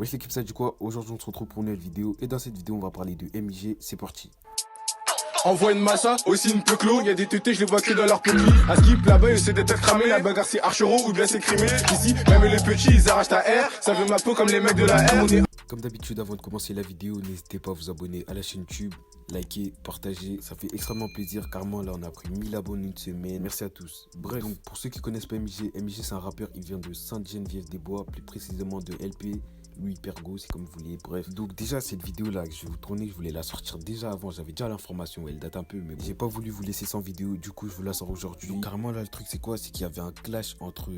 Wesh l'équipe, ça dit quoi? Aujourd'hui on se retrouve pour une nouvelle vidéo et dans cette vidéo on va parler de MJ, c'est parti. Envoie une massa, aussi une peuklo. Y'a des tétés, je les vois que dans leur petit. À skip là-bas, c'est des têtes cramées. La bagarre c'est archero ou bien c'est crimé. Ici, même les petits, ils arrachent ta air. Ça veut ma peau comme les mecs de la R. Comme d'habitude, avant de commencer la vidéo, n'hésitez pas à vous abonner à la chaîne YouTube, liker, partager, ça fait extrêmement plaisir. Carrément là on a pris 1000 abonnés une semaine, merci à tous. Bref, donc pour ceux qui connaissent pas MJ, MJ c'est un rappeur, il vient de Sainte-Geneviève-des-Bois, plus précisément de LP. Louis Pergo, c'est comme vous voulez, bref. Donc déjà cette vidéo là que je vais vous tourner, je voulais la sortir déjà avant, j'avais déjà l'information, elle date un peu, mais bon, j'ai pas voulu vous laisser sans vidéo, du coup je vous la sors aujourd'hui. Donc carrément là le truc c'est quoi? C'est qu'il y avait un clash entre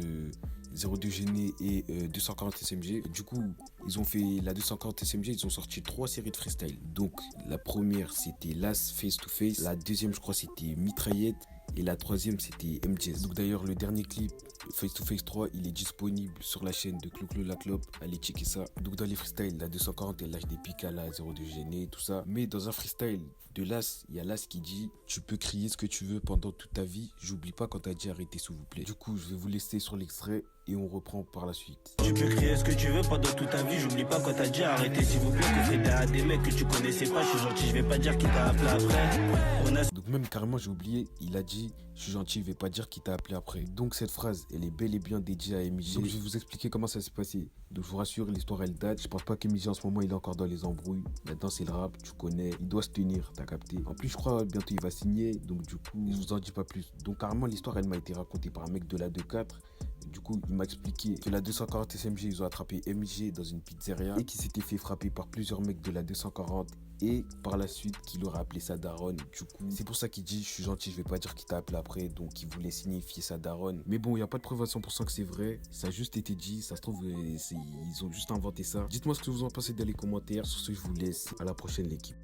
02 Gêné et 240 SMG. Du coup ils ont fait la 240 SMG, ils ont sorti 3 séries de freestyle. Donc la première c'était Las Face to Face, la deuxième je crois c'était Mitraillette, et la troisième c'était MJS. Donc d'ailleurs le dernier clip Face to Face 3 il est disponible sur la chaîne de Clo-Clo la Clope, allez checker ça. Donc dans les freestyles, la 240 elle lâche des pics à la 02 Gêné, tout ça. Mais dans un freestyle de Las, il y a Las qui dit tu peux crier ce que tu veux pendant toute ta vie, j'oublie pas quand t'as dit arrêtez s'il vous plaît. Du coup je vais vous laisser sur l'extrait et on reprend par la suite. Tu peux crier ce que tu veux pendant toute ta vie, j'oublie pas quand t'as dit arrêtez s'il vous plaît. Que c'était à des mecs que tu connaissais pas, je suis gentil, je vais pas dire qui t'a appelé après. Donc même carrément j'ai oublié, il a dit je suis gentil, je vais pas dire qui t'a appelé après. Donc cette phrase elle est bel et bien dédiée à MJ. Donc je vais vous expliquer comment ça s'est passé. Donc je vous rassure, l'histoire elle date. Je pense pas qu'MJ en ce moment il est encore dans les embrouilles. Maintenant c'est le rap, tu connais, il doit se tenir, t'as capté. En plus je crois bientôt il va signer, donc du coup je vous en dis pas plus. Donc carrément l'histoire elle m'a été racontée par un mec de la 2-4. Du coup, il m'a expliqué que la 240 SMG, ils ont attrapé MJ dans une pizzeria et qu'il s'était fait frapper par plusieurs mecs de la 240 et par la suite qu'il aurait appelé sa daronne. Du coup, c'est pour ça qu'il dit je suis gentil, je vais pas dire qu'il t'a appelé après, donc il voulait signifier sa daronne. Mais bon, il n'y a pas de preuve à 100% que c'est vrai, ça a juste été dit, ça se trouve, ils ont juste inventé ça. Dites-moi ce que vous en pensez dans les commentaires. Sur ce, je vous laisse, à la prochaine l'équipe.